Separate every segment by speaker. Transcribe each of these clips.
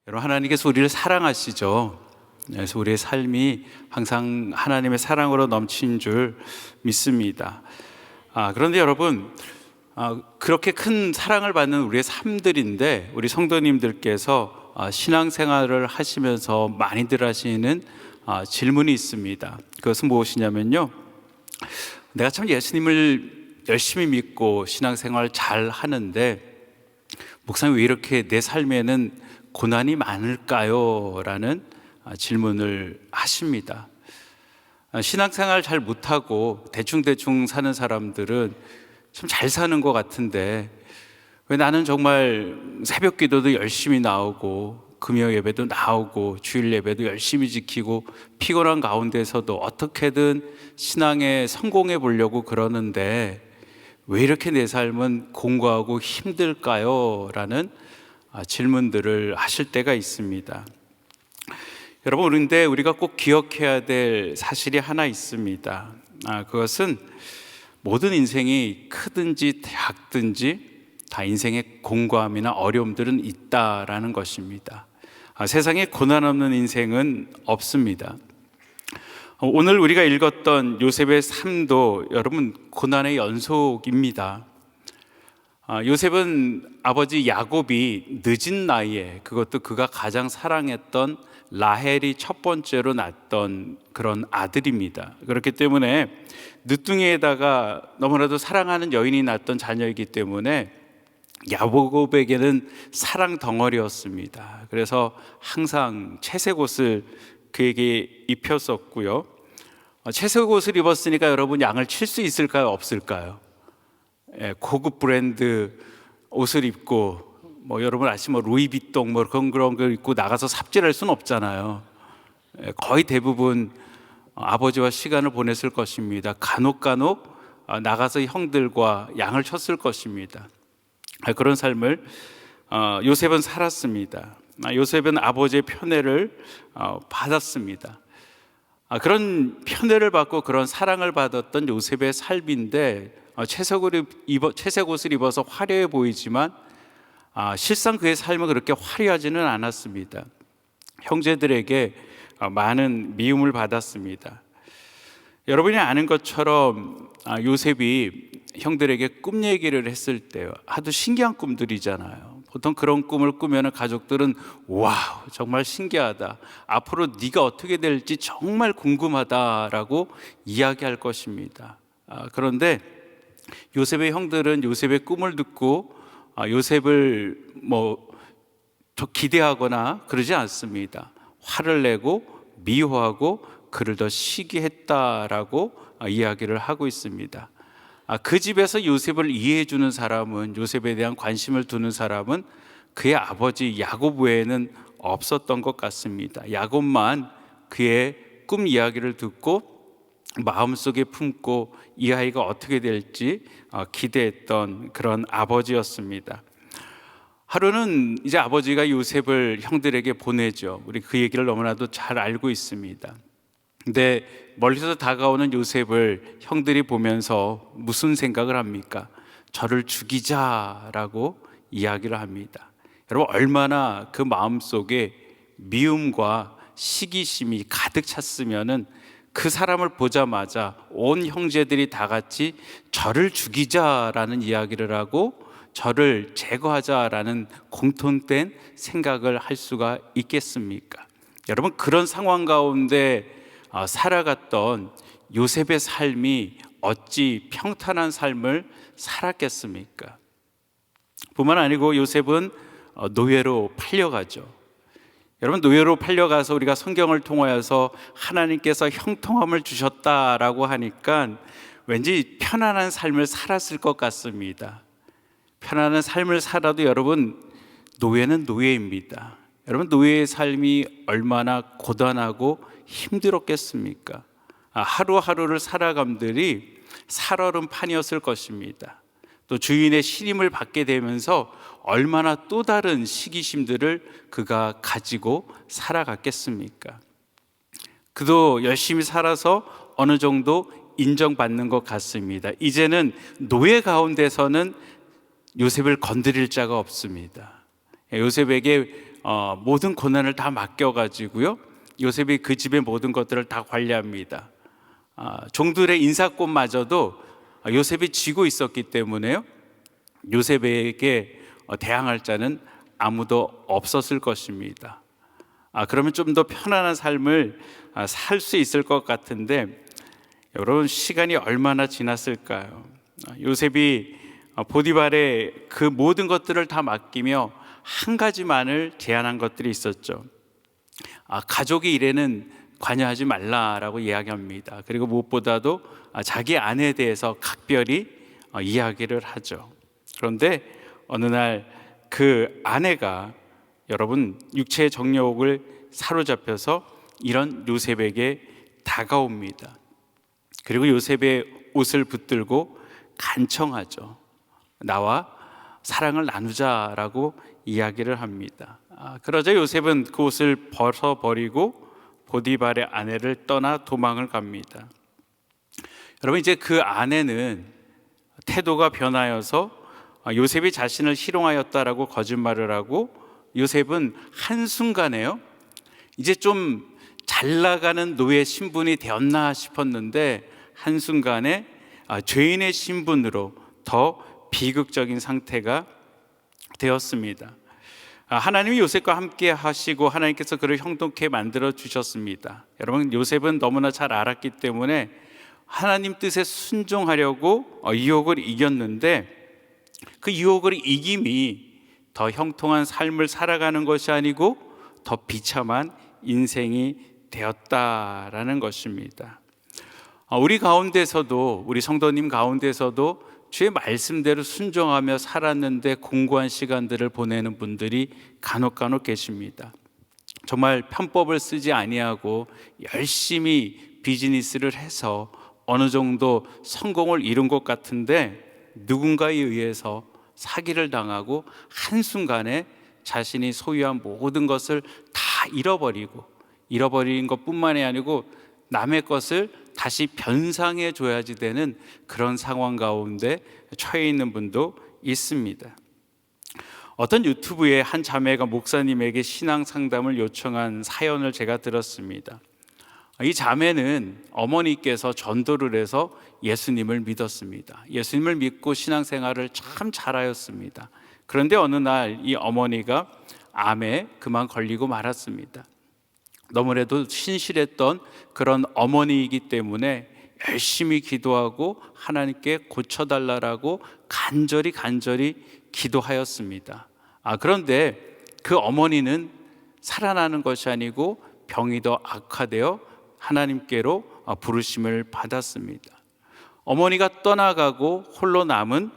Speaker 1: 여러분, 하나님께서 우리를 사랑하시죠. 그래서 우리의 삶이 항상 하나님의 사랑으로 넘친 줄 믿습니다. 그런데 여러분, 그렇게 큰 사랑을 받는 우리의 삶들인데 우리 성도님들께서 신앙생활을 하시면서 많이들 하시는 질문이 있습니다. 그것은 무엇이냐면요, 내가 참 예수님을 열심히 믿고 신앙생활 잘 하는데 목사님, 왜 이렇게 내 삶에는 고난이 많을까요? 라는 질문을 하십니다. 신앙생활 잘 못하고 대충대충 사는 사람들은 참 잘 사는 것 같은데 왜 나는 정말 새벽 기도도 열심히 나오고 금요 예배도 나오고 주일 예배도 열심히 지키고 피곤한 가운데서도 어떻게든 신앙에 성공해 보려고 그러는데 왜 이렇게 내 삶은 공고하고 힘들까요? 라는 질문들을 하실 때가 있습니다. 여러분, 그런데 우리가 꼭 기억해야 될 사실이 하나 있습니다. 그것은 모든 인생이 크든지 작든지 다 인생에 공고함이나 어려움들은 있다라는 것입니다. 세상에 고난 없는 인생은 없습니다. 오늘 우리가 읽었던 요셉의 삶도 여러분 고난의 연속입니다. 요셉은 아버지 야곱이 늦은 나이에, 그것도 그가 가장 사랑했던 라헬이 첫 번째로 낳았던 그런 아들입니다. 그렇기 때문에 늦둥이에다가 너무나도 사랑하는 여인이 낳았던 자녀이기 때문에 야곱에게는 사랑 덩어리였습니다. 그래서 항상 채색 옷을 그에게 입혔었고요. 채색 옷을 입었으니까 여러분, 양을 칠 수 있을까요? 없을까요? 고급 브랜드 옷을 입고 여러분 아시면 루이비통 그런 걸 입고 나가서 삽질할 수는 없잖아요. 거의 대부분 아버지와 시간을 보냈을 것입니다. 간혹 나가서 형들과 양을 쳤을 것입니다. 그런 삶을 요셉은 살았습니다. 요셉은 아버지의 편애를 받았습니다. 그런 편애를 받고 그런 사랑을 받았던 요셉의 삶인데 채색 옷을 입어서 화려해 보이지만 실상 그의 삶은 그렇게 화려하지는 않았습니다. 형제들에게 많은 미움을 받았습니다. 여러분이 아는 것처럼 요셉이 형들에게 꿈 얘기를 했을 때 아주 신기한 꿈들이잖아요. 보통 그런 꿈을 꾸면 가족들은 와우, 정말 신기하다, 앞으로 네가 어떻게 될지 정말 궁금하다라고 이야기할 것입니다. 그런데 요셉의 형들은 요셉의 꿈을 듣고 요셉을 더 기대하거나 그러지 않습니다. 화를 내고 미워하고 그를 더 시기했다라고 이야기를 하고 있습니다. 그 집에서 요셉을 이해해 주는 사람은, 요셉에 대한 관심을 두는 사람은 그의 아버지 야곱 외에는 없었던 것 같습니다. 야곱만 그의 꿈 이야기를 듣고 마음속에 품고 이 아이가 어떻게 될지 기대했던 그런 아버지였습니다. 하루는 이제 아버지가 요셉을 형들에게 보내죠. 우리 그 얘기를 너무나도 잘 알고 있습니다. 근데 멀리서 다가오는 요셉을 형들이 보면서 무슨 생각을 합니까? 저를 죽이자라고 이야기를 합니다. 여러분, 얼마나 그 마음속에 미움과 시기심이 가득 찼으면은 그 사람을 보자마자 온 형제들이 다 같이 저를 죽이자라는 이야기를 하고 저를 제거하자라는 공통된 생각을 할 수가 있겠습니까? 여러분, 그런 상황 가운데 살아갔던 요셉의 삶이 어찌 평탄한 삶을 살았겠습니까? 뿐만 아니고 요셉은 노예로 팔려가죠. 여러분, 노예로 팔려가서 우리가 성경을 통하여서 하나님께서 형통함을 주셨다라고 하니까 왠지 편안한 삶을 살았을 것 같습니다. 편안한 삶을 살아도 여러분, 노예는 노예입니다. 여러분, 노예의 삶이 얼마나 고단하고 힘들었겠습니까? 하루하루를 살아감들이 살얼음판이었을 것입니다. 또 주인의 신임을 받게 되면서 얼마나 또 다른 시기심들을 그가 가지고 살아갔겠습니까? 그도 열심히 살아서 어느 정도 인정받는 것 같습니다. 이제는 노예 가운데서는 요셉을 건드릴 자가 없습니다. 요셉에게 모든 고난을 다 맡겨가지고요, 요셉이 그 집의 모든 것들을 다 관리합니다. 종들의 인사권마저도 요셉이 쥐고 있었기 때문에요, 요셉에게 대항할 자는 아무도 없었을 것입니다. 그러면 좀 더 편안한 삶을 살 수 있을 것 같은데, 여러분, 시간이 얼마나 지났을까요? 요셉이 보디발의 그 모든 것들을 다 맡기며 한 가지만을 제안한 것들이 있었죠. 가족의 일에는 관여하지 말라라고 이야기합니다. 그리고 무엇보다도 자기 아내에 대해서 각별히 이야기를 하죠. 그런데 어느 날 그 아내가, 여러분, 육체의 정욕을 사로잡혀서 이런 요셉에게 다가옵니다. 그리고 요셉의 옷을 붙들고 간청하죠. 나와 사랑을 나누자라고 이야기를 합니다. 그러자 요셉은 그 옷을 벗어버리고 보디발의 아내를 떠나 도망을 갑니다. 여러분, 이제 그 아내는 태도가 변하여서 요셉이 자신을 희롱하였다라고 거짓말을 하고, 요셉은 한순간에요, 이제 좀 잘 나가는 노예 신분이 되었나 싶었는데 한순간에 죄인의 신분으로 더 비극적인 상태가 되었습니다. 하나님이 요셉과 함께 하시고 하나님께서 그를 형통케 만들어 주셨습니다. 여러분, 요셉은 너무나 잘 알았기 때문에 하나님 뜻에 순종하려고 유혹을 이겼는데, 그 유혹을 이김이 더 형통한 삶을 살아가는 것이 아니고 더 비참한 인생이 되었다라는 것입니다. 우리 가운데서도, 우리 성도님 가운데서도 주의 말씀대로 순종하며 살았는데 공고한 시간들을 보내는 분들이 간혹 계십니다. 정말 편법을 쓰지 아니하고 열심히 비즈니스를 해서 어느 정도 성공을 이룬 것 같은데 누군가에 의해서 사기를 당하고 한순간에 자신이 소유한 모든 것을 다 잃어버린 것뿐만이 아니고 남의 것을 다시 변상해 줘야지 되는 그런 상황 가운데 처해 있는 분도 있습니다. 어떤 유튜브에 한 자매가 목사님에게 신앙 상담을 요청한 사연을 제가 들었습니다. 이 자매는 어머니께서 전도를 해서 예수님을 믿었습니다. 예수님을 믿고 신앙생활을 참 잘하였습니다. 그런데 어느 날 이 어머니가 암에 그만 걸리고 말았습니다. 너무나도 신실했던 그런 어머니이기 때문에 열심히 기도하고 하나님께 고쳐달라고 간절히 기도하였습니다. 그런데 그 어머니는 살아나는 것이 아니고 병이 더 악화되어 하나님께로 부르심을 받았습니다. 어머니가 떠나가고 홀로 남은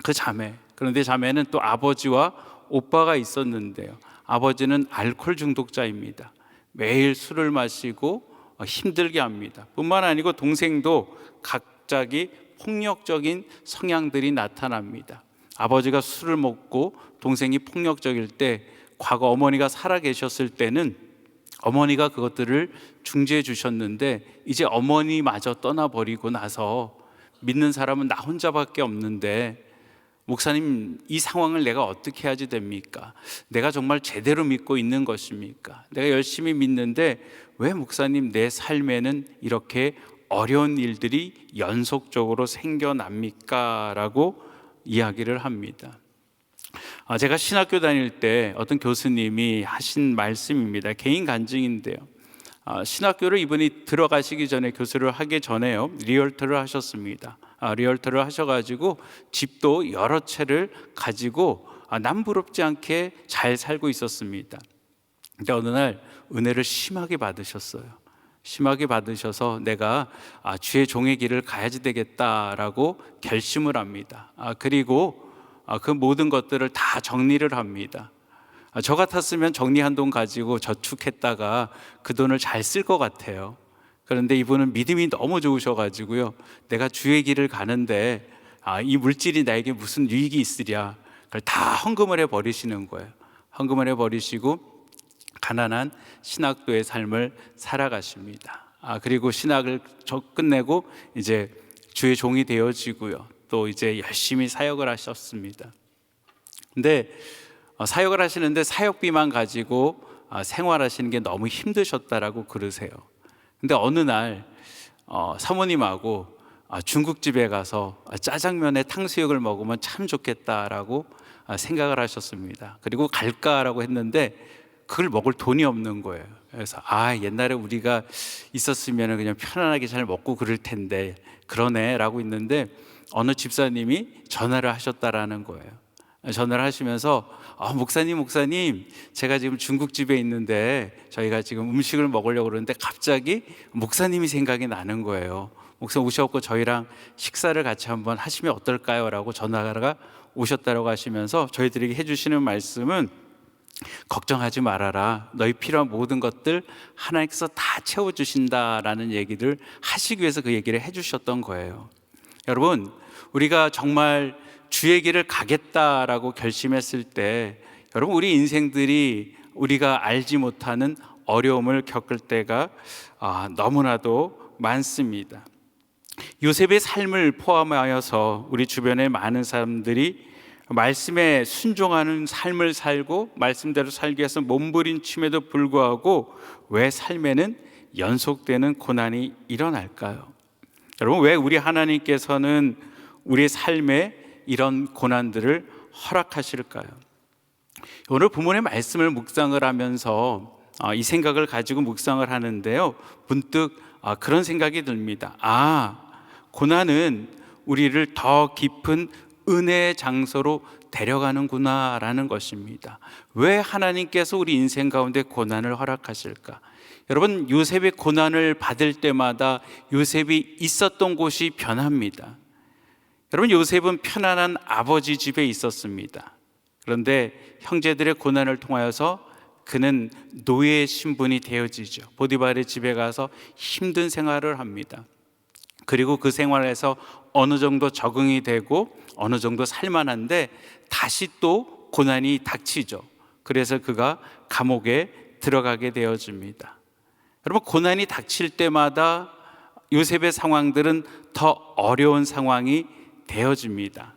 Speaker 1: 그 자매, 그런데 자매는 또 아버지와 오빠가 있었는데요, 아버지는 알코올 중독자입니다. 매일 술을 마시고 힘들게 합니다. 뿐만 아니고 동생도 갑자기 폭력적인 성향들이 나타납니다. 아버지가 술을 먹고 동생이 폭력적일 때, 과거 어머니가 살아계셨을 때는 어머니가 그것들을 중재해 주셨는데, 이제 어머니마저 떠나버리고 나서 믿는 사람은 나 혼자밖에 없는데, 목사님, 이 상황을 내가 어떻게 해야지 됩니까? 내가 정말 제대로 믿고 있는 것입니까? 내가 열심히 믿는데 왜 목사님 내 삶에는 이렇게 어려운 일들이 연속적으로 생겨납니까? 라고 이야기를 합니다. 제가 신학교 다닐 때 어떤 교수님이 하신 말씀입니다. 개인 간증인데요, 신학교를 이분이 들어가시기 전에, 교수를 하기 전에요, 리얼터를 하셨습니다. 리얼터를 하셔가지고 집도 여러 채를 가지고 남부럽지 않게 잘 살고 있었습니다. 근데 어느 날 은혜를 심하게 받으셨어요. 심하게 받으셔서 내가 주의 종의 길을 가야지 되겠다라고 결심을 합니다. 그리고 그 모든 것들을 다 정리를 합니다. 저 같았으면 정리한 돈 가지고 저축했다가 그 돈을 잘 쓸 것 같아요. 그런데 이분은 믿음이 너무 좋으셔가지고요, 내가 주의 길을 가는데 이 물질이 나에게 무슨 유익이 있으랴, 그걸 다 헌금을 해버리시는 거예요. 헌금을 해버리시고 가난한 신학도의 삶을 살아가십니다. 그리고 신학을 끝내고 이제 주의 종이 되어지고요, 또 이제 열심히 사역을 하셨습니다. 근데 사역을 하시는데 사역비만 가지고 생활하시는 게 너무 힘드셨다라고 그러세요. 근데 어느 날 사모님하고 중국집에 가서 짜장면에 탕수육을 먹으면 참 좋겠다라고 생각을 하셨습니다. 그리고 갈까라고 했는데 그걸 먹을 돈이 없는 거예요. 그래서 옛날에 우리가 있었으면 그냥 편안하게 잘 먹고 그럴 텐데 그러네라고 있는데 어느 집사님이 전화를 하셨다라는 거예요. 전화를 하시면서 목사님 제가 지금 중국집에 있는데 저희가 지금 음식을 먹으려고 그러는데 갑자기 목사님이 생각이 나는 거예요. 목사님 오셔갖고 저희랑 식사를 같이 한번 하시면 어떨까요? 라고 전화가 오셨다고 하시면서 저희들에게 해주시는 말씀은 걱정하지 말아라, 너희 필요한 모든 것들 하나님께서 다 채워주신다라는 얘기를 하시기 위해서 그 얘기를 해주셨던 거예요. 여러분, 우리가 정말 주의 길을 가겠다라고 결심했을 때 여러분 우리 인생들이 우리가 알지 못하는 어려움을 겪을 때가 너무나도 많습니다. 요셉의 삶을 포함하여서 우리 주변의 많은 사람들이 말씀에 순종하는 삶을 살고 말씀대로 살기 위해서 몸부림침에도 불구하고 왜 삶에는 연속되는 고난이 일어날까요? 여러분, 왜 우리 하나님께서는 우리 삶에 이런 고난들을 허락하실까요? 오늘 본문의 말씀을 묵상을 하면서 이 생각을 가지고 묵상을 하는데요, 문득 그런 생각이 듭니다. 고난은 우리를 더 깊은 은혜의 장소로 데려가는구나 라는 것입니다. 왜 하나님께서 우리 인생 가운데 고난을 허락하실까? 여러분, 요셉의 고난을 받을 때마다 요셉이 있었던 곳이 변합니다. 여러분, 요셉은 편안한 아버지 집에 있었습니다. 그런데 형제들의 고난을 통하여서 그는 노예의 신분이 되어지죠. 보디발의 집에 가서 힘든 생활을 합니다. 그리고 그 생활에서 어느 정도 적응이 되고 어느 정도 살만한데 다시 또 고난이 닥치죠. 그래서 그가 감옥에 들어가게 되어집니다. 여러분, 고난이 닥칠 때마다 요셉의 상황들은 더 어려운 상황이 되어집니다.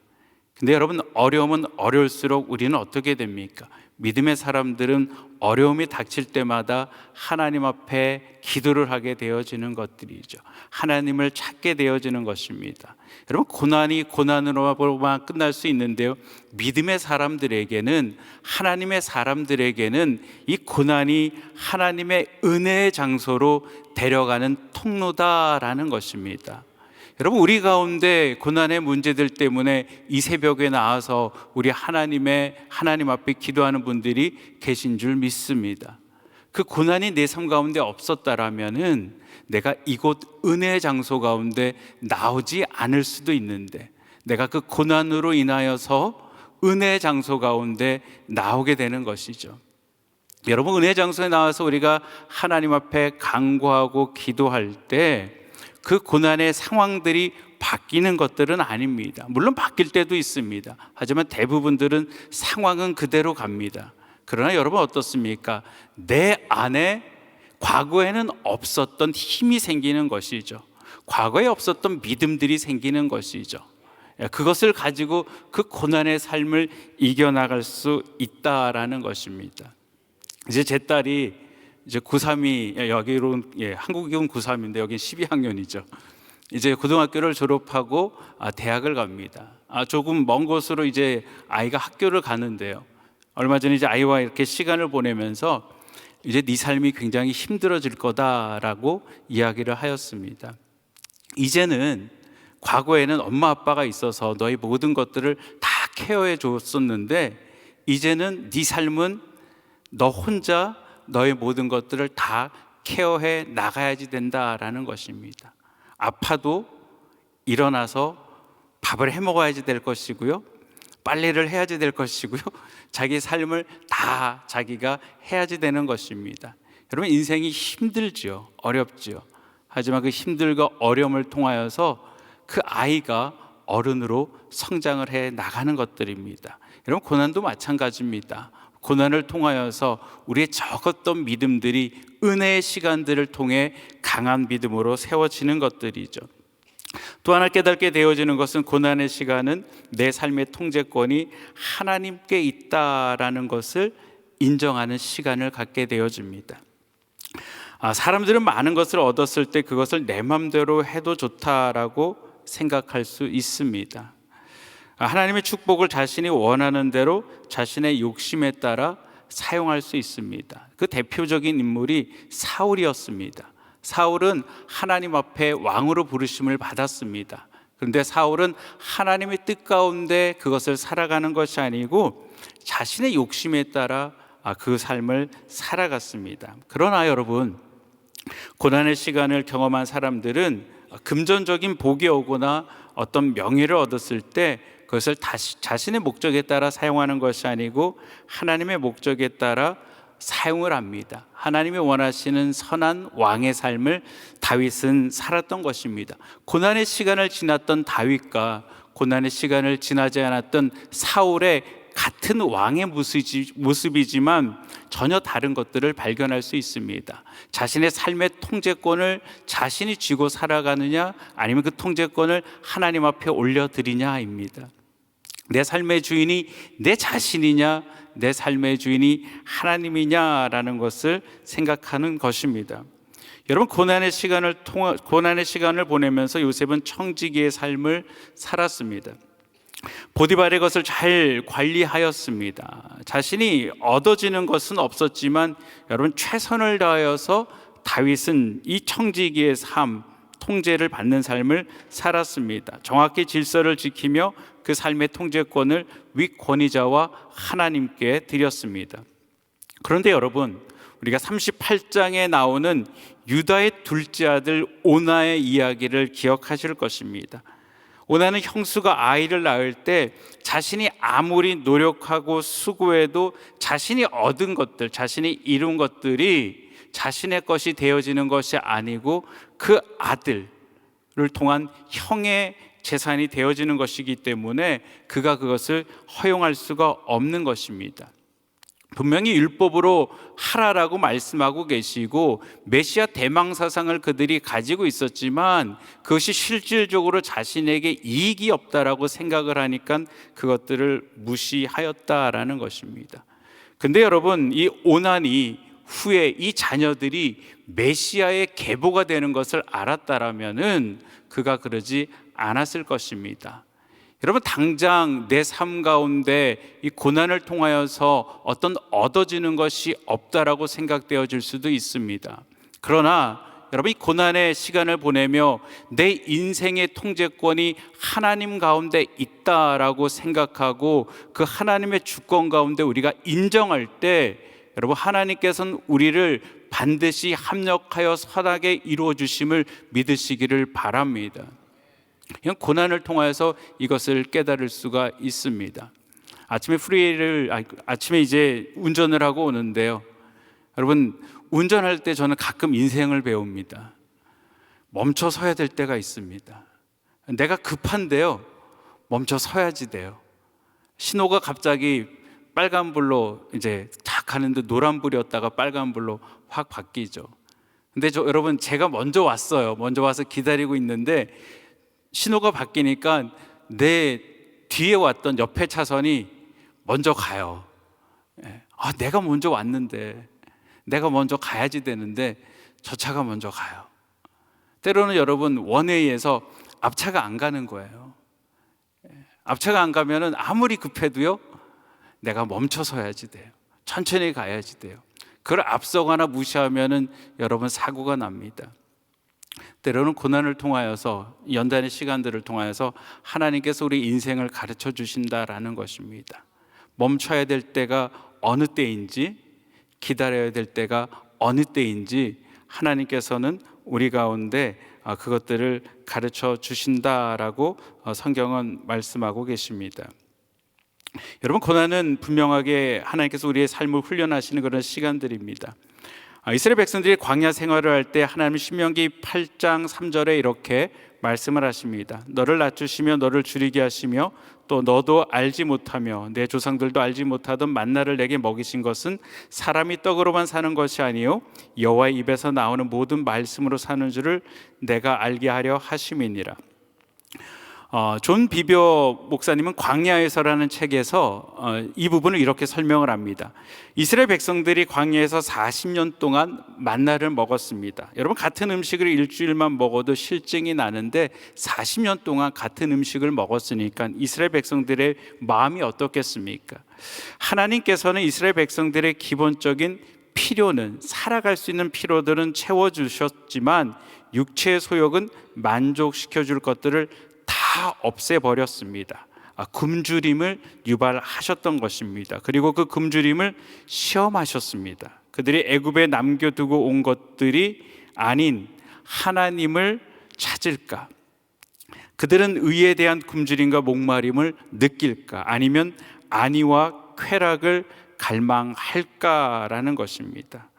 Speaker 1: 근데 여러분, 어려움은 어려울수록 우리는 어떻게 됩니까? 믿음의 사람들은 어려움이 닥칠 때마다 하나님 앞에 기도를 하게 되어지는 것들이죠. 하나님을 찾게 되어지는 것입니다. 여러분, 고난이 고난으로만 끝날 수 있는데요, 믿음의 사람들에게는, 하나님의 사람들에게는 이 고난이 하나님의 은혜의 장소로 데려가는 통로다라는 것입니다. 여러분, 우리 가운데 고난의 문제들 때문에 이 새벽에 나와서 우리 하나님 앞에 기도하는 분들이 계신 줄 믿습니다. 그 고난이 내 삶 가운데 없었다라면은 내가 이곳 은혜의 장소 가운데 나오지 않을 수도 있는데, 내가 그 고난으로 인하여서 은혜의 장소 가운데 나오게 되는 것이죠. 여러분, 은혜의 장소에 나와서 우리가 하나님 앞에 간구하고 기도할 때 그 고난의 상황들이 바뀌는 것들은 아닙니다. 물론 바뀔 때도 있습니다. 하지만 대부분들은 상황은 그대로 갑니다. 그러나 여러분, 어떻습니까? 내 안에 과거에는 없었던 힘이 생기는 것이죠. 과거에 없었던 믿음들이 생기는 것이죠. 그것을 가지고 그 고난의 삶을 이겨나갈 수 있다라는 것입니다. 이제 제 딸이 이제 고3이 여기로 한국은 고3인데 여기 12학년이죠. 이제 고등학교를 졸업하고 대학을 갑니다. 조금 먼 곳으로 이제 아이가 학교를 가는데요, 얼마 전에 이제 아이와 이렇게 시간을 보내면서 이제 네 삶이 굉장히 힘들어질 거다라고 이야기를 하였습니다. 이제는, 과거에는 엄마 아빠가 있어서 너의 모든 것들을 다 케어해 줬었는데 이제는 네 삶은 너 혼자 너의 모든 것들을 다 케어해 나가야지 된다라는 것입니다. 아파도 일어나서 밥을 해 먹어야지 될 것이고요, 빨래를 해야지 될 것이고요, 자기 삶을 다 자기가 해야지 되는 것입니다. 여러분, 인생이 힘들지요, 어렵지요. 하지만 그 힘들고 어려움을 통하여서 그 아이가 어른으로 성장을 해 나가는 것들입니다. 여러분, 고난도 마찬가지입니다. 고난을 통하여서 우리의 적었던 믿음들이 은혜의 시간들을 통해 강한 믿음으로 세워지는 것들이죠. 또 하나 깨닫게 되어지는 것은 고난의 시간은 내 삶의 통제권이 하나님께 있다라는 것을 인정하는 시간을 갖게 되어집니다. 사람들은 많은 것을 얻었을 때 그것을 내 맘대로 해도 좋다라고 생각할 수 있습니다. 하나님의 축복을 자신이 원하는 대로 자신의 욕심에 따라 사용할 수 있습니다. 그 대표적인 인물이 사울이었습니다. 사울은 하나님 앞에 왕으로 부르심을 받았습니다. 그런데 사울은 하나님의 뜻 가운데 그것을 살아가는 것이 아니고 자신의 욕심에 따라 그 삶을 살아갔습니다. 그러나 여러분, 고난의 시간을 경험한 사람들은 금전적인 복이 오거나 어떤 명예를 얻었을 때 그것을 다시 자신의 목적에 따라 사용하는 것이 아니고 하나님의 목적에 따라 사용을 합니다. 하나님이 원하시는 선한 왕의 삶을 다윗은 살았던 것입니다. 고난의 시간을 지났던 다윗과 고난의 시간을 지나지 않았던 사울의 같은 왕의 모습이지만 전혀 다른 것들을 발견할 수 있습니다. 자신의 삶의 통제권을 자신이 쥐고 살아가느냐, 아니면 그 통제권을 하나님 앞에 올려드리냐입니다. 내 삶의 주인이 내 자신이냐, 내 삶의 주인이 하나님이냐라는 것을 생각하는 것입니다. 여러분, 고난의 시간을 보내면서 요셉은 청지기의 삶을 살았습니다. 보디발의 것을 잘 관리하였습니다. 자신이 얻어지는 것은 없었지만 여러분, 최선을 다하여서 다윗은 이 청지기의 삶, 통제를 받는 삶을 살았습니다. 정확히 질서를 지키며 그 삶의 통제권을 윗권위자와 하나님께 드렸습니다. 그런데 여러분, 우리가 38장에 나오는 유다의 둘째 아들 오나의 이야기를 기억하실 것입니다. 오나는 형수가 아이를 낳을 때 자신이 아무리 노력하고 수고해도 자신이 얻은 것들, 자신이 이룬 것들이 자신의 것이 되어지는 것이 아니고 그 아들을 통한 형의 재산이 되어지는 것이기 때문에 그가 그것을 허용할 수가 없는 것입니다. 분명히 율법으로 하라라고 말씀하고 계시고 메시아 대망사상을 그들이 가지고 있었지만 그것이 실질적으로 자신에게 이익이 없다라고 생각을 하니까 그것들을 무시하였다라는 것입니다. 근데 여러분, 이 오난이 후에 이 자녀들이 메시아의 계보가 되는 것을 알았다라면은 그가 그러지 않았을 것입니다. 여러분, 당장 내 삶 가운데 이 고난을 통하여서 어떤 얻어지는 것이 없다라고 생각되어질 수도 있습니다. 그러나 여러분, 이 고난의 시간을 보내며 내 인생의 통제권이 하나님 가운데 있다라고 생각하고 그 하나님의 주권 가운데 우리가 인정할 때 여러분, 하나님께서는 우리를 반드시 합력하여 선하게 이루어 주심을 믿으시기를 바랍니다. 그냥 고난을 통하여서 이것을 깨달을 수가 있습니다. 아침에 이제 운전을 하고 오는데요. 여러분, 운전할 때 저는 가끔 인생을 배웁니다. 멈춰 서야 될 때가 있습니다. 내가 급한데요, 멈춰 서야지 돼요. 신호가 갑자기 빨간불로 이제 탁 가는데 노란불이었다가 빨간불로 확 바뀌죠. 근데 여러분, 제가 먼저 왔어요. 먼저 와서 기다리고 있는데 신호가 바뀌니까 내 뒤에 왔던 옆에 차선이 먼저 가요. 내가 먼저 왔는데, 내가 먼저 가야지 되는데 저 차가 먼저 가요. 때로는 여러분, 원웨이에서 앞차가 안 가는 거예요. 앞차가 안 가면은 아무리 급해도요, 내가 멈춰 서야지 돼요. 천천히 가야지 돼요. 그걸 앞서거나 무시하면은 여러분, 사고가 납니다. 때로는 고난을 통하여서, 연단의 시간들을 통하여서 하나님께서 우리 인생을 가르쳐 주신다라는 것입니다. 멈춰야 될 때가 어느 때인지, 기다려야 될 때가 어느 때인지 하나님께서는 우리 가운데 그것들을 가르쳐 주신다라고 성경은 말씀하고 계십니다. 여러분, 고난은 분명하게 하나님께서 우리의 삶을 훈련하시는 그런 시간들입니다. 이스라엘 백성들이 광야 생활을 할 때 하나님 신명기 8장 3절에 이렇게 말씀을 하십니다. 너를 낮추시며 너를 줄이게 하시며 또 너도 알지 못하며 내 조상들도 알지 못하던 만나를 내게 먹이신 것은 사람이 떡으로만 사는 것이 아니요 여호와의 입에서 나오는 모든 말씀으로 사는 줄을 내가 알게 하려 하심이니라. 존 비벼 목사님은 광야에서라는 책에서 이 부분을 이렇게 설명을 합니다. 이스라엘 백성들이 광야에서 40년 동안 만나를 먹었습니다. 여러분, 같은 음식을 일주일만 먹어도 실증이 나는데 40년 동안 같은 음식을 먹었으니까 이스라엘 백성들의 마음이 어떻겠습니까? 하나님께서는 이스라엘 백성들의 기본적인 필요는, 살아갈 수 있는 필요들은 채워주셨지만 육체의 소욕은 만족시켜 줄 것들을 다 없애버렸습니다. 굶주림을 유발하셨던 것입니다. 그리고 그 굶주림을 시험하셨습니다. 그들이 애굽에 남겨두고 온 것들이 아닌 하나님을 찾을까? 그들은 의에 대한 굶주림과 목마름을 느낄까? 아니면 안위와 쾌락을 갈망할까라는 것입니다.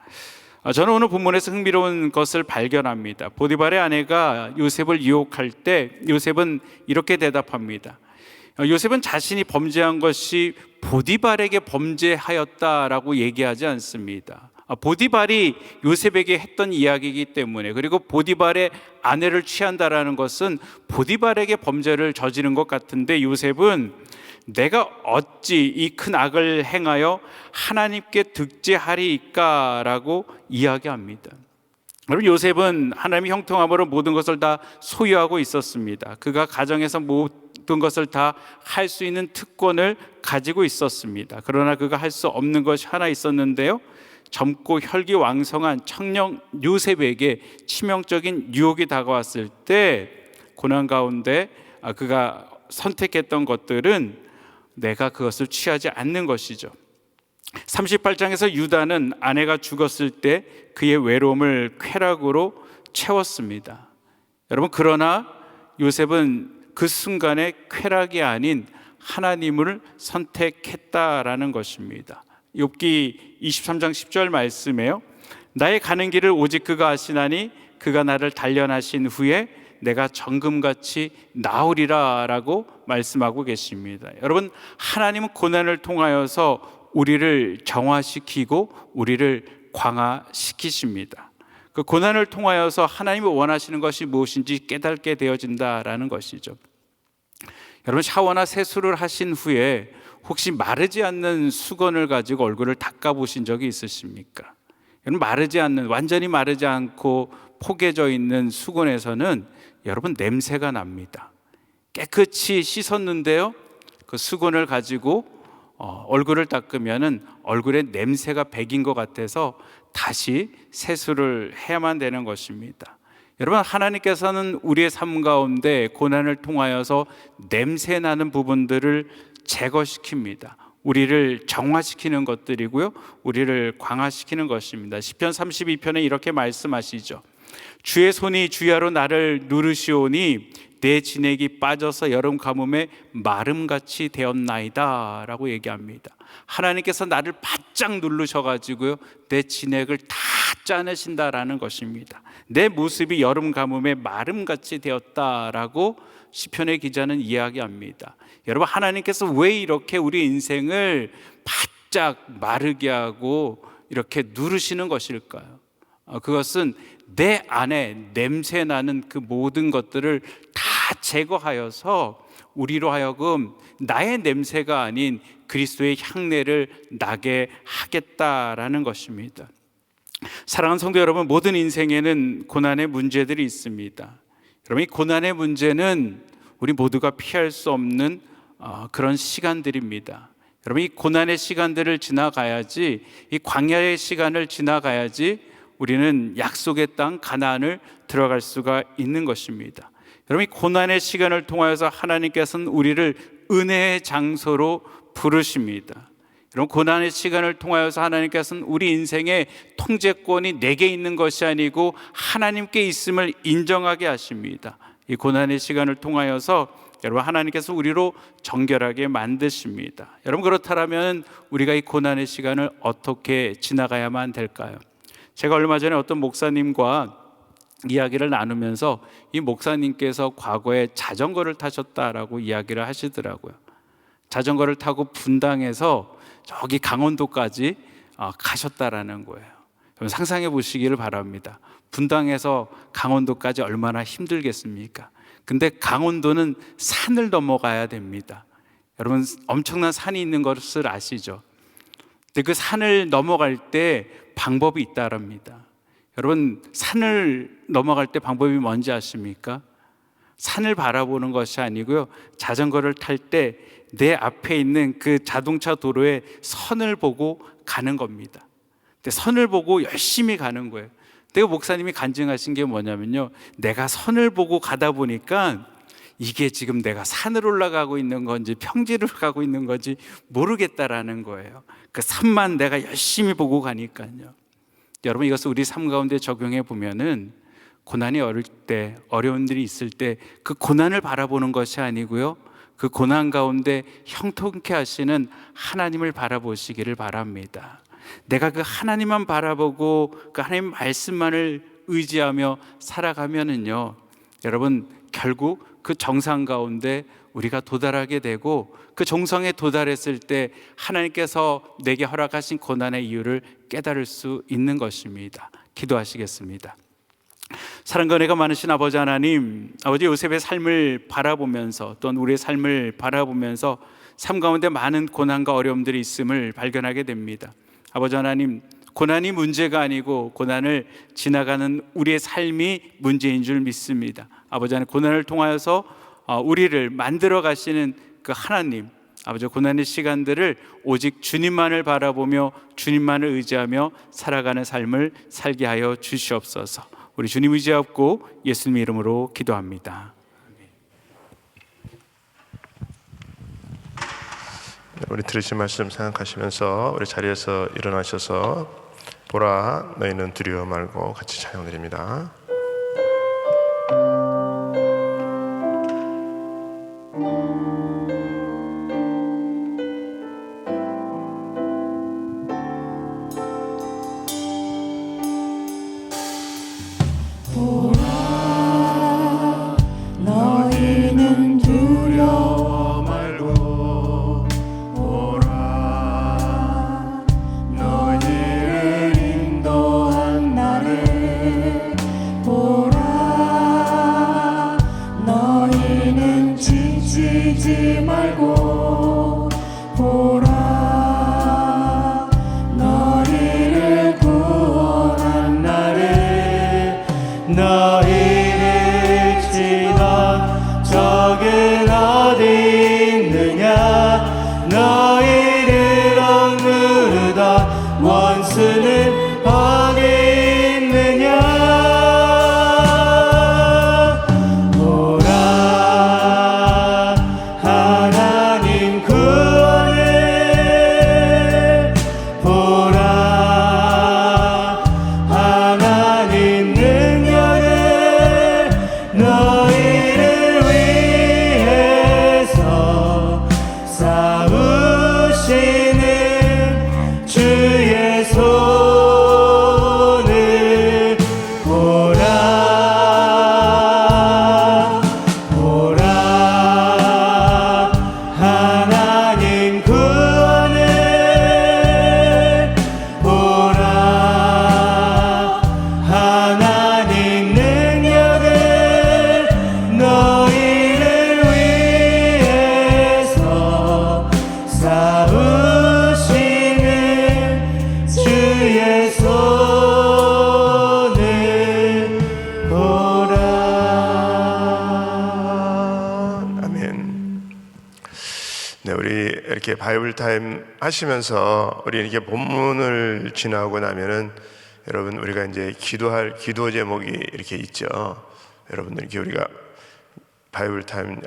Speaker 1: 저는 오늘 본문에서 흥미로운 것을 발견합니다. 보디발의 아내가 요셉을 유혹할 때 요셉은 이렇게 대답합니다. 요셉은 자신이 범죄한 것이 보디발에게 범죄하였다라고 얘기하지 않습니다. 보디발이 요셉에게 했던 이야기이기 때문에, 그리고 보디발의 아내를 취한다라는 것은 보디발에게 범죄를 저지른 것 같은데, 요셉은 내가 어찌 이 큰 악을 행하여 하나님께 득죄하리이까라고 이야기합니다. 여러분, 요셉은 하나님의 형통함으로 모든 것을 다 소유하고 있었습니다. 그가 가정에서 모든 것을 다 할 수 있는 특권을 가지고 있었습니다. 그러나 그가 할 수 없는 것이 하나 있었는데요, 젊고 혈기왕성한 청년 요셉에게 치명적인 유혹이 다가왔을 때 고난 가운데 그가 선택했던 것들은 내가 그것을 취하지 않는 것이죠. 38장에서 유다는 아내가 죽었을 때 그의 외로움을 쾌락으로 채웠습니다. 여러분, 그러나 요셉은 그 순간에 쾌락이 아닌 하나님을 선택했다라는 것입니다. 욥기 23장 10절 말씀에요, 나의 가는 길을 오직 그가 아시나니 그가 나를 단련하신 후에 내가 정금같이 나으리라 라고 말씀하고 계십니다. 여러분, 하나님은 고난을 통하여서 우리를 정화시키고 우리를 광화시키십니다. 그 고난을 통하여서 하나님이 원하시는 것이 무엇인지 깨닫게 되어진다라는 것이죠. 여러분, 샤워나 세수를 하신 후에 혹시 마르지 않는 수건을 가지고 얼굴을 닦아보신 적이 있으십니까? 여러분, 마르지 않는, 완전히 마르지 않고 포개져 있는 수건에서는 여러분 냄새가 납니다. 깨끗이 씻었는데요, 그 수건을 가지고 얼굴을 닦으면은 얼굴에 냄새가 배긴 것 같아서 다시 세수를 해야만 되는 것입니다. 여러분, 하나님께서는 우리의 삶 가운데 고난을 통하여서 냄새 나는 부분들을 제거시킵니다. 우리를 정화시키는 것들이고요, 우리를 광화시키는 것입니다. 시편 32편에 이렇게 말씀하시죠. 주의 손이 주야로 나를 누르시오니 내 진액이 빠져서 여름 가뭄에 마름같이 되었나이다 라고 얘기합니다. 하나님께서 나를 바짝 누르셔가지고요, 내 진액을 다 짜내신다라는 것입니다. 내 모습이 여름 가뭄에 마름같이 되었다라고 시편의 기자는 이야기합니다. 여러분, 하나님께서 왜 이렇게 우리 인생을 바짝 마르게 하고 이렇게 누르시는 것일까요? 그것은 내 안에 냄새 나는 그 모든 것들을 다 제거하여서 우리로 하여금 나의 냄새가 아닌 그리스도의 향내를 나게 하겠다라는 것입니다. 사랑하는 성도 여러분, 모든 인생에는 고난의 문제들이 있습니다. 여러분, 이 고난의 문제는 우리 모두가 피할 수 없는 그런 시간들입니다. 여러분, 이 고난의 시간들을 지나가야지, 이 광야의 시간을 지나가야지 우리는 약속의 땅 가나안을 들어갈 수가 있는 것입니다. 여러분, 이 고난의 시간을 통하여서 하나님께서는 우리를 은혜의 장소로 부르십니다. 여러분, 고난의 시간을 통하여서 하나님께서는 우리 인생의 통제권이 내게 있는 것이 아니고 하나님께 있음을 인정하게 하십니다. 이 고난의 시간을 통하여서 여러분, 하나님께서 우리로 정결하게 만드십니다. 여러분, 그렇다면 우리가 이 고난의 시간을 어떻게 지나가야만 될까요? 제가 얼마 전에 어떤 목사님과 이야기를 나누면서 이 목사님께서 과거에 자전거를 타셨다라고 이야기를 하시더라고요. 자전거를 타고 분당에서 저기 강원도까지 가셨다라는 거예요. 상상해 보시기를 바랍니다. 분당에서 강원도까지 얼마나 힘들겠습니까? 근데 강원도는 산을 넘어가야 됩니다. 여러분 엄청난 산이 있는 것을 아시죠? 근데 그 산을 넘어갈 때 방법이 있다랍니다. 여러분 산을 넘어갈 때 방법이 뭔지 아십니까? 산을 바라보는 것이 아니고요, 자전거를 탈 때 내 앞에 있는 그 자동차 도로에 선을 보고 가는 겁니다. 근데 선을 보고 열심히 가는 거예요. 근데 목사님이 간증하신 게 뭐냐면요, 내가 선을 보고 가다 보니까 이게 지금 내가 산을 올라가고 있는 건지 평지를 가고 있는 건지 모르겠다라는 거예요. 그 산만 내가 열심히 보고 가니까요. 여러분 이것을 우리 삶 가운데 적용해 보면은 고난이 어릴 때, 어려운 일이 있을 때 그 고난을 바라보는 것이 아니고요, 그 고난 가운데 형통케 하시는 하나님을 바라보시기를 바랍니다. 내가 그 하나님만 바라보고 그 하나님 말씀만을 의지하며 살아가면은요, 여러분 결국 그 정상 가운데 우리가 도달하게 되고, 그 정성에 도달했을 때 하나님께서 내게 허락하신 고난의 이유를 깨달을 수 있는 것입니다. 기도하시겠습니다. 사랑과 은혜가 많으신 아버지 하나님, 아버지 요셉의 삶을 바라보면서 또는 우리의 삶을 바라보면서 삶 가운데 많은 고난과 어려움들이 있음을 발견하게 됩니다. 아버지 하나님, 고난이 문제가 아니고 고난을 지나가는 우리의 삶이 문제인 줄 믿습니다. 아버지 하나님, 고난을 통하여서 우리를 만들어 가시는 그 하나님, 아버지 고난의 시간들을 오직 주님만을 바라보며 주님만을 의지하며 살아가는 삶을 살게 하여 주시옵소서. 우리 주님 의지하고 예수님 이름으로 기도합니다.
Speaker 2: 우리 들으신 말씀 생각하시면서 우리 자리에서 일어나셔서 보라 너희는 두려워 말고 같이 찬양 드립니다.
Speaker 3: 너희는 두려워 말고 보라, 너희를 인도한 나를 보라, 너희는 지치지 말고 보라, 너희를 구원한 나를, 너희를 치던 적은 어디 있느냐, 너희를 억누르던 원수는 어디 있느냐. 보라, 하나님 구원을 보라, 하나님 능력을 너희를 위해서 싸우시는 주의 손을 보라, 보라, 하나님 구원을 보라, 하나님 능력을 너희를 위해서 싸우시는 주의 손을 보라.
Speaker 2: 아멘. 네, 우리 이렇게 바이블 타임 하시면서 우리 이렇게 본문을 지나고 나면은 여러분 우리가 이제 기도할 기도 제목이 이렇게 있죠. 여러분들 이렇게 우리가 바이블 타임,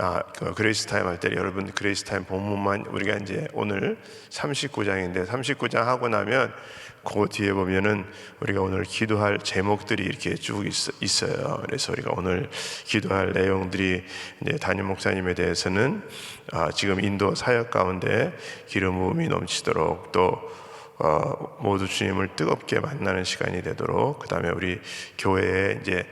Speaker 2: 그레이스 타임 할 때 여러분 그레이스 타임 본문만 우리가 이제 오늘 39장인데 39장 하고 나면 그 뒤에 보면은 우리가 오늘 기도할 제목들이 이렇게 쭉 있어요. 그래서 우리가 오늘 기도할 내용들이 이제 담임 목사님에 대해서는 지금 인도 사역 가운데 기름 부음이 넘치도록 또 모두 주님을 뜨겁게 만나는 시간이 되도록, 그 다음에 우리 교회에 이제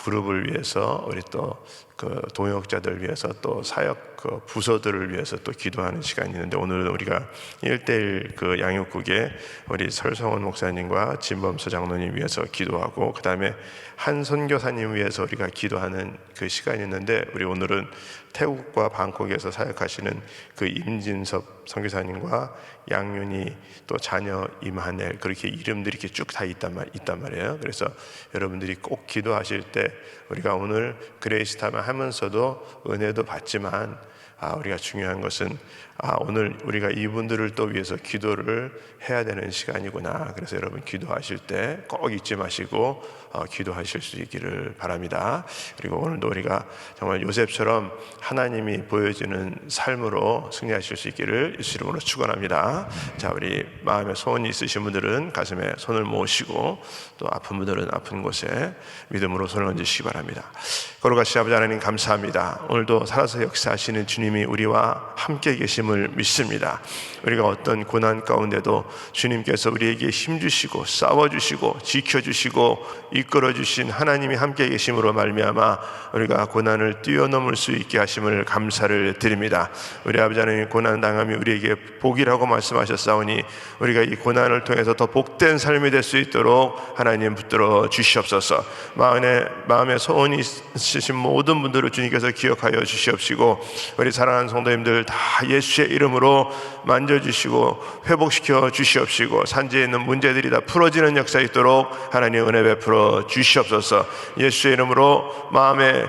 Speaker 2: 그룹을 위해서 우리 또 그 동역자들 위해서 또 사역 그 부서들을 위해서 또 기도하는 시간이 있는데, 오늘은 우리가 1:1 그 양육국에 우리 설성원 목사님과 진범서 장로님 위해서 기도하고, 그 다음에 한 선교사님 위해서 우리가 기도하는 그 시간이 있는데, 우리 오늘은 태국과 방콕에서 사역하시는 그 임진섭 선교사님과 양윤이 또 자녀 임하넬, 그렇게 이름들이 이렇게 쭉 다 있단 말이에요. 그래서 여러분들이 꼭 기도하실 때 우리가 오늘 그레이스타임 하면서도 은혜도 받지만 우리가 중요한 것은 오늘 우리가 이분들을 또 위해서 기도를 해야 되는 시간이구나. 그래서 여러분 기도하실 때 꼭 잊지 마시고 기도하실 수 있기를 바랍니다. 그리고 오늘도 우리가 정말 요셉처럼 하나님이 보여주는 삶으로 승리하실 수 있기를 예수 이름으로 축원합니다. 자, 우리 마음에 소원이 있으신 분들은 가슴에 손을 모으시고, 또 아픈 분들은 아픈 곳에 믿음으로 손을 얹으시기 바랍니다. 거룩하신 아버지 하나님, 감사합니다. 오늘도 살아서 역사하시는 주님이 우리와 함께 계심을 믿습니다. 우리가 어떤 고난 가운데도 주님께서 우리에게 힘주시고 싸워주시고 지켜주시고 이끌어주신 하나님이 함께 계심으로 말미암아 우리가 고난을 뛰어넘을 수 있게 하심을 감사를 드립니다. 우리 아버지 하나님, 고난 당함이 우리에게 복이라고 말씀하셨사오니 우리가 이 고난을 통해서 더 복된 삶이 될 수 있도록 하나님 붙들어 주시옵소서. 마음에 소원이 있으신 모든 분들을 주님께서 기억하여 주시옵시고, 우리 사랑하는 성도님들 다 예수의 이름으로 만져주시고 회복시켜 주시옵시고, 산지에 있는 문제들이 다 풀어지는 역사 있도록 하나님 은혜 베풀어 주시옵소서. 예수의 이름으로 마음에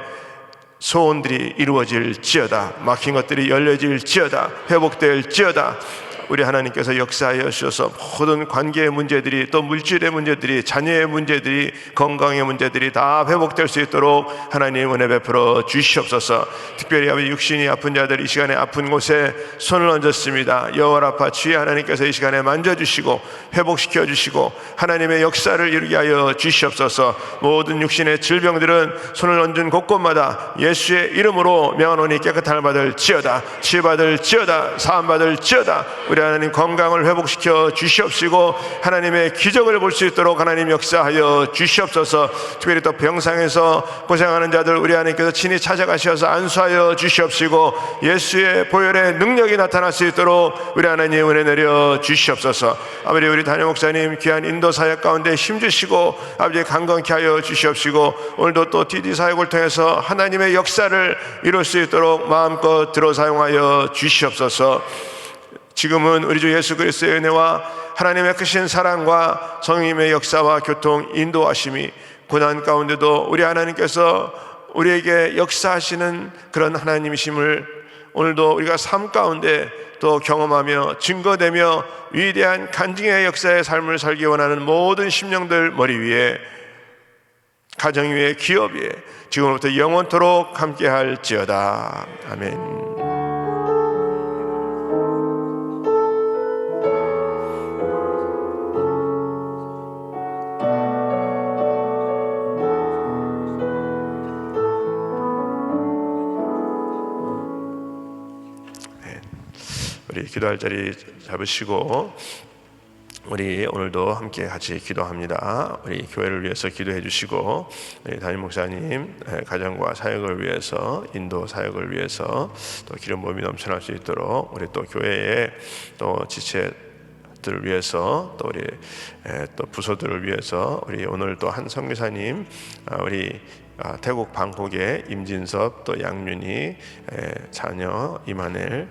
Speaker 2: 소원들이 이루어질지어다, 막힌 것들이 열려질지어다, 회복될지어다. 우리 하나님께서 역사하여 주셔서 모든 관계의 문제들이, 또 물질의 문제들이, 자녀의 문제들이, 건강의 문제들이 다 회복될 수 있도록 하나님 은혜 베풀어 주시옵소서. 특별히 아버지 육신이 아픈 자들 이 시간에 아픈 곳에 손을 얹었습니다. 여호와 라파 주의 하나님께서 이 시간에 만져주시고 회복시켜 주시고 하나님의 역사를 이루게 하여 주시옵소서. 모든 육신의 질병들은 손을 얹은 곳곳마다 예수의 이름으로 명하노니 깨끗함을 받을지어다, 치유받을지어다, 사함받을지어다. 우리 하나님 건강을 회복시켜 주시옵시고 하나님의 기적을 볼 수 있도록 하나님 역사하여 주시옵소서. 특별히 또 병상에서 고생하는 자들 우리 하나님께서 친히 찾아가셔서 안수하여 주시옵시고 예수의 보혈의 능력이 나타날 수 있도록 우리 하나님 은혜 내려 주시옵소서. 아버지, 우리 담임 목사님 귀한 인도 사역 가운데 힘주시고 아버지 강건케 하여 주시옵시고, 오늘도 또 DD 사역을 통해서 하나님의 역사를 이룰 수 있도록 마음껏 들어 사용하여 주시옵소서. 지금은 우리 주 예수 그리스도의 은혜와 하나님의 크신 사랑과 성령님의 역사와 교통 인도하심이 고난 가운데도 우리 하나님께서 우리에게 역사하시는 그런 하나님이심을 오늘도 우리가 삶 가운데 또 경험하며 증거되며 위대한 간증의 역사의 삶을 살기 원하는 모든 심령들 머리 위에, 가정 위에, 기업 위에 지금부터 영원토록 함께 할지어다. 아멘. 우리 기도할 자리 잡으시고 우리 오늘도 함께 같이 기도합니다. 우리 교회를 위해서 기도해 주시고, 우리 담임 목사님 가정과 사역을 위해서, 인도 사역을 위해서 또 기름 부음이 넘쳐날 수 있도록 우리 또 교회의 또 지체들을 위해서, 또 우리 또 부서들을 위해서 우리 오늘 또 한 선교사님, 우리 태국 방콕의 임진섭 또 양윤이 자녀 이마넬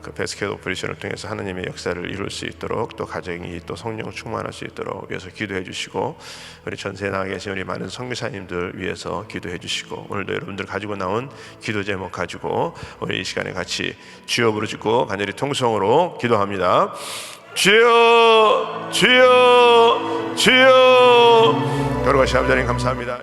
Speaker 2: 그 베스켓 오퍼레이션을 통해서 하나님의 역사를 이룰 수 있도록, 또 가정이 또 성령 충만할 수 있도록 위해서 기도해 주시고, 우리 전세에 나가 계신 우리 많은 선교사님들 위해서 기도해 주시고, 오늘도 여러분들 가지고 나온 기도 제목 가지고 우리 이 시간에 같이 주여 부르짖고 간절히 통성으로 기도합니다. 주여, 주여, 주여. 거룩하신 아버지 하나님 감사합니다.